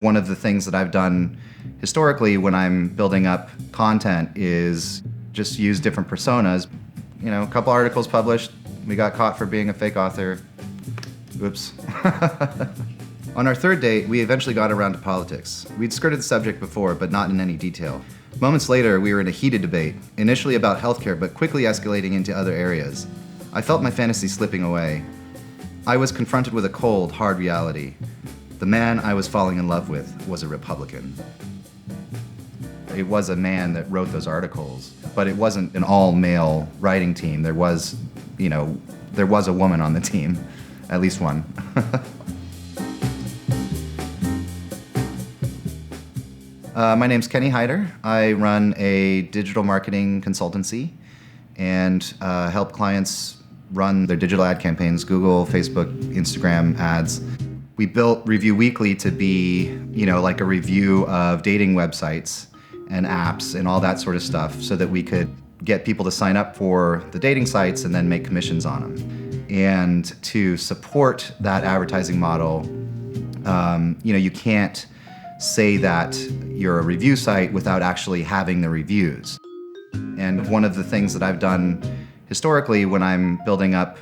One of the things that I've done historically when I'm building up content is just use different personas. You know, a couple articles published, we got caught for being a fake author. Oops. On our third date, we eventually got around to politics. We'd skirted the subject before, but not in any detail. Moments later, we were in a heated debate, initially about healthcare, but quickly escalating into other areas. I felt my fantasy slipping away. I was confronted with a cold, hard reality. The man I was falling in love with was a Republican. It was a man that wrote those articles, but it wasn't an all-male writing team. There was a woman on the team, at least one. My name's Kenny Hyder. I run a digital marketing consultancy and help clients run their digital ad campaigns, Google, Facebook, Instagram ads. We built Review Weekly to be, like a review of dating websites and apps and all that sort of stuff so that we could get people to sign up for the dating sites and then make commissions on them. And to support that advertising model, you can't say that you're a review site without actually having the reviews. And one of the things that I've done historically when I'm building up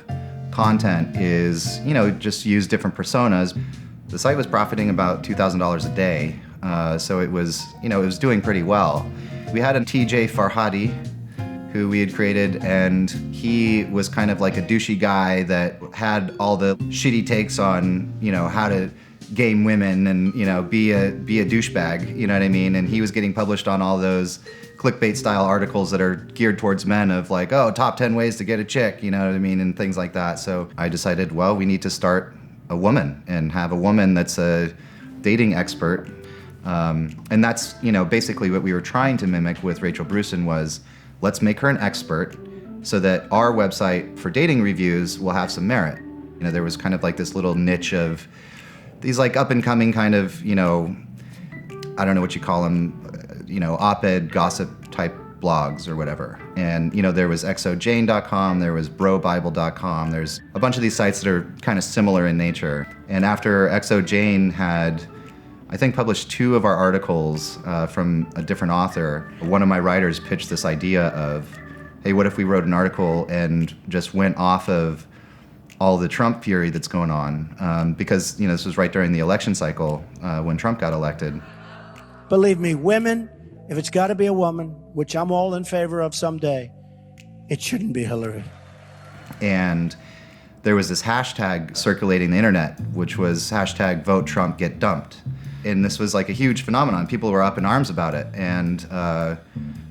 content is, just use different personas. The site was profiting about $2,000 a day, so it was doing pretty well. We had a TJ Farhadi who we had created, and he was kind of like a douchey guy that had all the shitty takes on, how to game women and, be a douchebag, you know what I mean? And he was getting published on all those clickbait style articles that are geared towards men of like, oh, top 10 ways to get a chick, you know what I mean? And things like that. So I decided, well, we need to start a woman and have a woman that's a dating expert. And that's, basically what we were trying to mimic with Rachel Brewson was, let's make her an expert so that our website for dating reviews will have some merit. There was kind of like this little niche of these like up and coming kind of, I don't know what you call them, op-ed gossip type blogs or whatever. And, there was exojane.com, there was brobible.com, there's a bunch of these sites that are kind of similar in nature. And after Exojane had, I think, published 2 of our articles from a different author, one of my writers pitched this idea of, hey, what if we wrote an article and just went off of all the Trump fury that's going on, because this was right during the election cycle when Trump got elected. Believe me, women, if it's got to be a woman, which I'm all in favor of someday, it shouldn't be Hillary. And there was this hashtag circulating the internet, which was hashtag vote Trump get dumped. And this was like a huge phenomenon. People were up in arms about it. And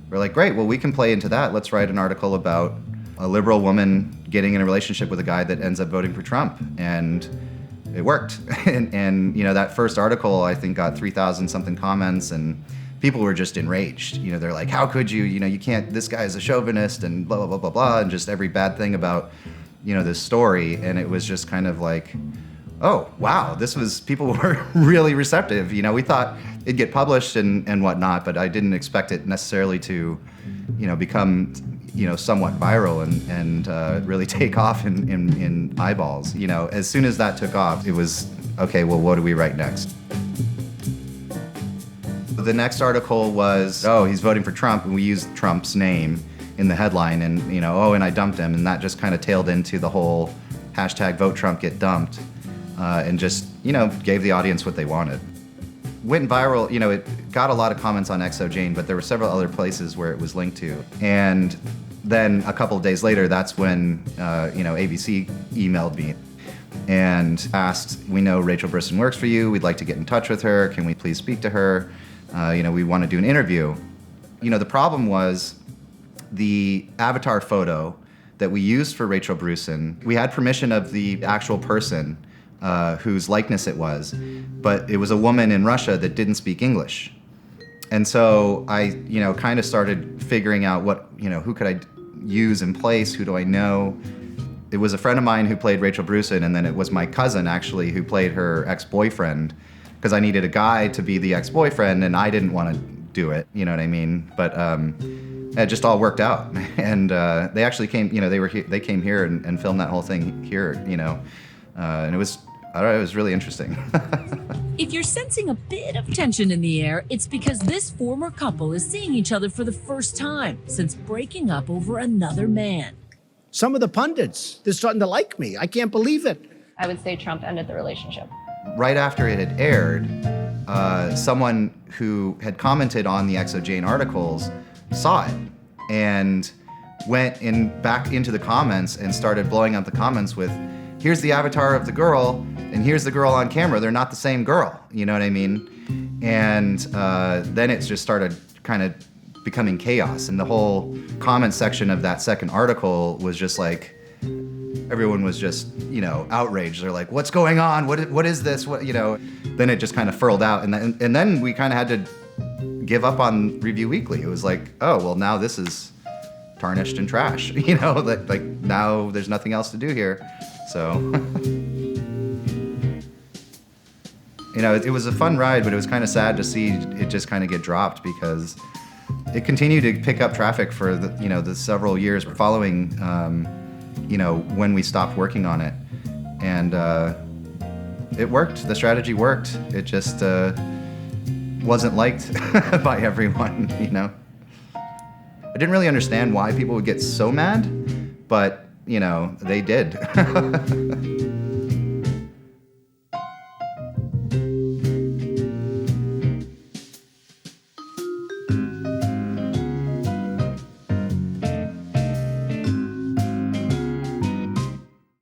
we're like, great, well, we can play into that. Let's write an article about a liberal woman getting in a relationship with a guy that ends up voting for Trump. And it worked. and that first article, I think, got 3,000 something comments, and people were just enraged. They're like, how could you? You can't, this guy is a chauvinist and blah, blah, blah, blah, blah, and just every bad thing about, this story. And it was just kind of like, oh, wow, people were really receptive. We thought it'd get published and whatnot, but I didn't expect it necessarily to, become somewhat viral and really take off in eyeballs. As soon as that took off, it was, okay, well, what do we write next? The next article was, oh, he's voting for Trump, and we used Trump's name in the headline, and, and I dumped him, and that just kind of tailed into the whole hashtag vote Trump get dumped, and just, gave the audience what they wanted. Went viral, it got a lot of comments on Exojane, but there were several other places where it was linked to. And then a couple of days later, that's when, ABC emailed me and asked, we know Rachel Brewson works for you. We'd like to get in touch with her. Can we please speak to her? We want to do an interview. The problem was the avatar photo that we used for Rachel Brewson. We had permission of the actual person whose likeness it was, but it was a woman in Russia that didn't speak English. And so I, kind of started figuring out what, who could I use in place? Who do I know? It was a friend of mine who played Rachel Brewson, and then it was my cousin, actually, who played her ex-boyfriend, because I needed a guy to be the ex-boyfriend, and I didn't want to do it, you know what I mean? But it just all worked out. And they actually came, they came here and filmed that whole thing here, and it was I don't know, it was really interesting. If you're sensing a bit of tension in the air, it's because this former couple is seeing each other for the first time since breaking up over another man. Some of the pundits, they're starting to like me. I can't believe it. I would say Trump ended the relationship. Right after it had aired, someone who had commented on the XO Jane articles saw it and went back into the comments and started blowing up the comments with, here's the avatar of the girl, and here's the girl on camera. They're not the same girl, you know what I mean? And then it just started kind of becoming chaos. And the whole comment section of that second article was just like, everyone was just, outraged. They're like, what's going on? What is this? Then it just kind of furled out. And then we kind of had to give up on Review Weekly. It was like, oh, well, now this is tarnished and trash, like now there's nothing else to do here. So, it was a fun ride, but it was kind of sad to see it just kind of get dropped because it continued to pick up traffic for the several years following, when we stopped working on it. And it worked. The strategy worked. It just wasn't liked by everyone, I didn't really understand why people would get so mad, but, they did.